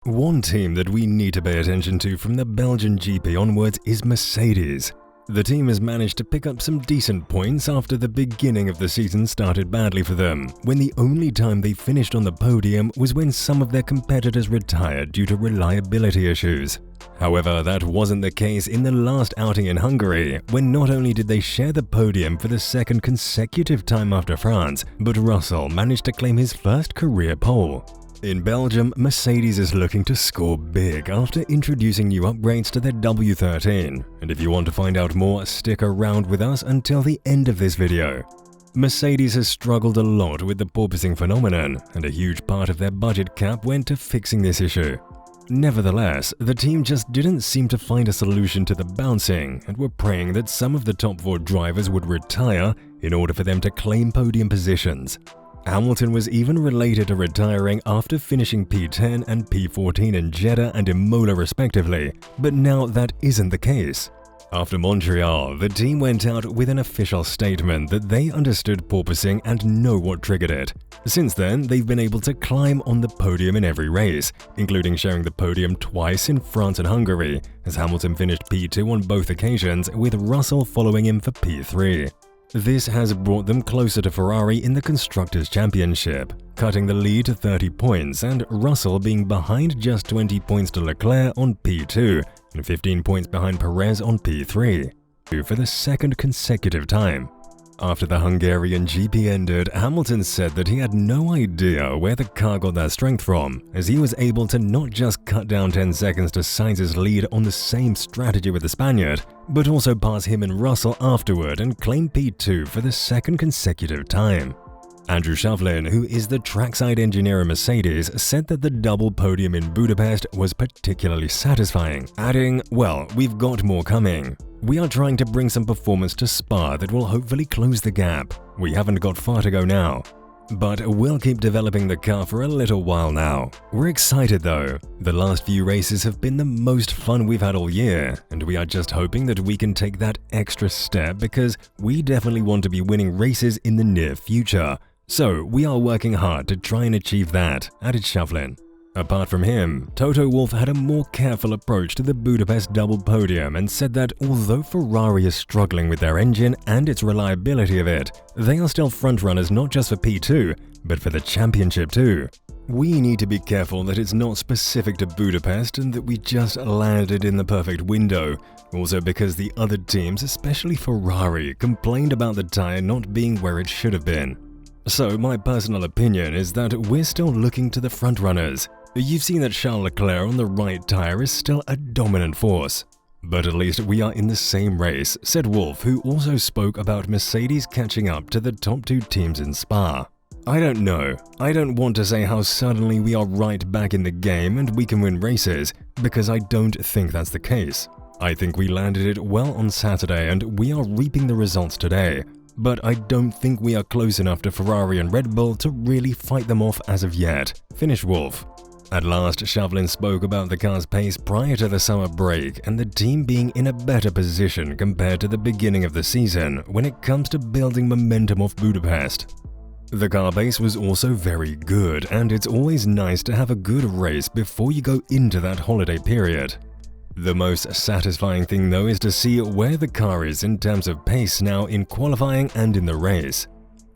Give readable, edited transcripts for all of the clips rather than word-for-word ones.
One team that we need to pay attention to from the Belgian GP onwards is Mercedes. The team has managed to pick up some decent points after the beginning of the season started badly for them, when the only time they finished on the podium was when some of their competitors retired due to reliability issues. However, that wasn't the case in the last outing in Hungary, when not only did they share the podium for the second consecutive time after France, but Russell managed to claim his first career pole. In Belgium, Mercedes is looking to score big after introducing new upgrades to their W13, and if you want to find out more, stick around with us until the end of this video. Mercedes has struggled a lot with the porpoising phenomenon, and a huge part of their budget cap went to fixing this issue. Nevertheless, the team just didn't seem to find a solution to the bouncing, and were praying that some of the top 4 drivers would retire in order for them to claim podium positions. Hamilton was even related to retiring after finishing P10 and P14 in Jeddah and Imola respectively, but now that isn't the case. After Montreal, the team went out with an official statement that they understood porpoising and know what triggered it. Since then, they've been able to climb on the podium in every race, including sharing the podium twice in France and Hungary, as Hamilton finished P2 on both occasions, with Russell following him for P3. This has brought them closer to Ferrari in the Constructors' Championship, cutting the lead to 30 points and Russell being behind just 20 points to Leclerc on P2 and 15 points behind Perez on P3, for the second consecutive time. After the Hungarian GP ended, Hamilton said that he had no idea where the car got that strength from, as he was able to not just cut down 10 seconds to Sainz's lead on the same strategy with the Spaniard, but also pass him and Russell afterward and claim P2 for the second consecutive time. Andrew Shovlin, who is the trackside engineer at Mercedes, said that the double podium in Budapest was particularly satisfying, adding, "Well, we've got more coming. We are trying to bring some performance to Spa that will hopefully close the gap. We haven't got far to go now. But we'll keep developing the car for a little while now. We're excited though. The last few races have been the most fun we've had all year, and we are just hoping that we can take that extra step because we definitely want to be winning races in the near future. So we are working hard to try and achieve that," added Shovlin. Apart from him, Toto Wolff had a more careful approach to the Budapest double podium and said that although Ferrari is struggling with their engine and its reliability of it, they are still frontrunners not just for P2, but for the championship too. "We need to be careful that it's not specific to Budapest and that we just landed in the perfect window, also because the other teams, especially Ferrari, complained about the tyre not being where it should have been. So my personal opinion is that we're still looking to the frontrunners. You've seen that Charles Leclerc on the right tyre is still a dominant force. But at least we are in the same race," said Wolff, who also spoke about Mercedes catching up to the top 2 teams in Spa. "I don't know. I don't want to say how suddenly we are right back in the game and we can win races, because I don't think that's the case. I think we landed it well on Saturday and we are reaping the results today. But I don't think we are close enough to Ferrari and Red Bull to really fight them off as of yet," finished Wolff. At last, Shovlin spoke about the car's pace prior to the summer break and the team being in a better position compared to the beginning of the season when it comes to building momentum off Budapest. The car pace was also very good, and it's always nice to have a good race before you go into that holiday period. The most satisfying thing though is to see where the car is in terms of pace now in qualifying and in the race.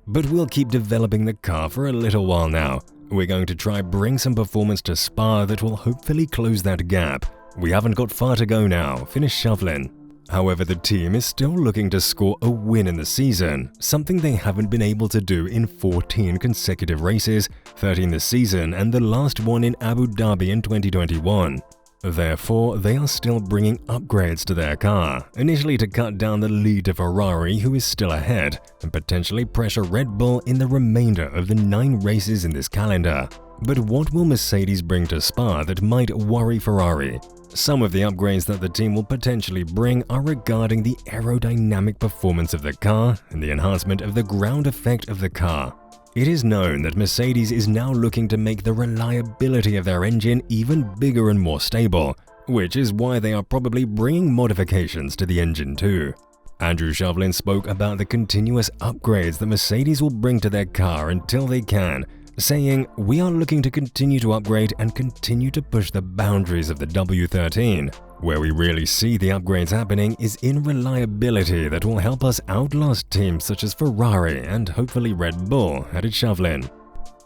But we'll keep developing the car for a little while now. We're going to try bring some performance to Spa that will hopefully close that gap. We haven't got far to go now," finished Shovlin. However, the team is still looking to score a win in the season, something they haven't been able to do in 14 consecutive races, 13 this season and the last one in Abu Dhabi in 2021. Therefore, they are still bringing upgrades to their car, initially to cut down the lead to Ferrari, who is still ahead, and potentially pressure Red Bull in the remainder of the 9 races in this calendar. But what will Mercedes bring to Spa that might worry Ferrari? Some of the upgrades that the team will potentially bring are regarding the aerodynamic performance of the car and the enhancement of the ground effect of the car. It is known that Mercedes is now looking to make the reliability of their engine even bigger and more stable, which is why they are probably bringing modifications to the engine too. Andrew Shovlin spoke about the continuous upgrades that Mercedes will bring to their car until they can, saying, "We are looking to continue to upgrade and continue to push the boundaries of the W13. Where we really see the upgrades happening is in reliability that will help us outlast teams such as Ferrari and hopefully Red Bull at its shoveling."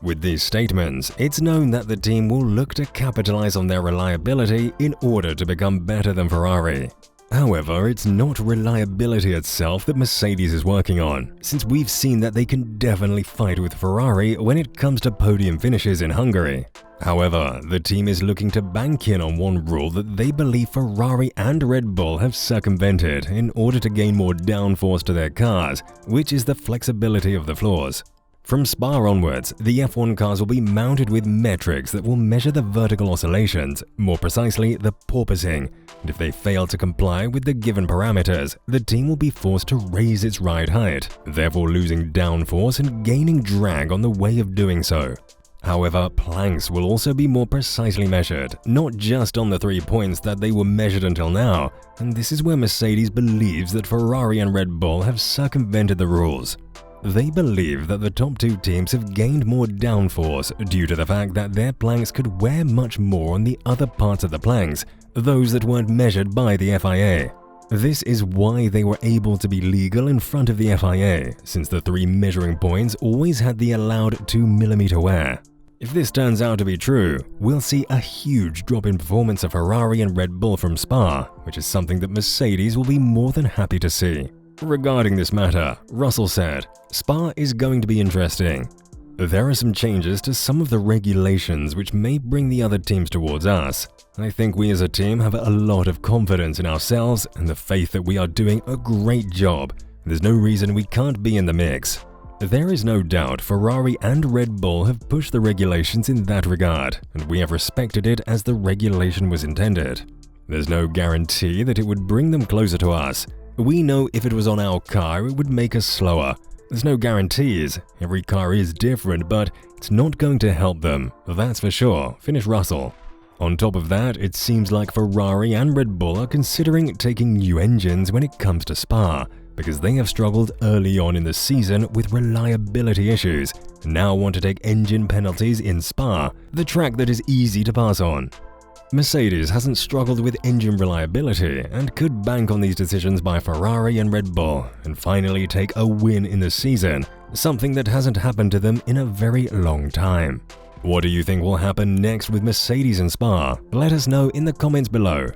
With these statements, it's known that the team will look to capitalize on their reliability in order to become better than Ferrari. However, it's not reliability itself that Mercedes is working on, since we've seen that they can definitely fight with Ferrari when it comes to podium finishes in Hungary. However, the team is looking to bank in on one rule that they believe Ferrari and Red Bull have circumvented in order to gain more downforce to their cars, which is the flexibility of the floors. From Spa onwards, the F1 cars will be mounted with metrics that will measure the vertical oscillations, more precisely the porpoising, and if they fail to comply with the given parameters, the team will be forced to raise its ride height, therefore losing downforce and gaining drag on the way of doing so. However, planks will also be more precisely measured, not just on the 3 points that they were measured until now, and this is where Mercedes believes that Ferrari and Red Bull have circumvented the rules. They believe that the top 2 teams have gained more downforce due to the fact that their planks could wear much more on the other parts of the planks, those that weren't measured by the FIA. This is why they were able to be legal in front of the FIA, since the 3 measuring points always had the allowed 2mm wear. If this turns out to be true, we'll see a huge drop in performance of Ferrari and Red Bull from Spa, which is something that Mercedes will be more than happy to see. Regarding this matter, Russell said, "Spa is going to be interesting. There are some changes to some of the regulations which may bring the other teams towards us. I think we as a team have a lot of confidence in ourselves and the faith that we are doing a great job. There's no reason we can't be in the mix." There is no doubt Ferrari and Red Bull have pushed the regulations in that regard, and we have respected it as the regulation was intended. There's no guarantee that it would bring them closer to us. We know if it was on our car, it would make us slower. There's no guarantees. Every car is different, but it's not going to help them. That's for sure, finished Russell. On top of that, it seems like Ferrari and Red Bull are considering taking new engines when it comes to Spa, because they have struggled early on in the season with reliability issues, and now want to take engine penalties in Spa, the track that is easy to pass on. Mercedes hasn't struggled with engine reliability and could bank on these decisions by Ferrari and Red Bull and finally take a win in the season, something that hasn't happened to them in a very long time. What do you think will happen next with Mercedes and Spa? Let us know in the comments below.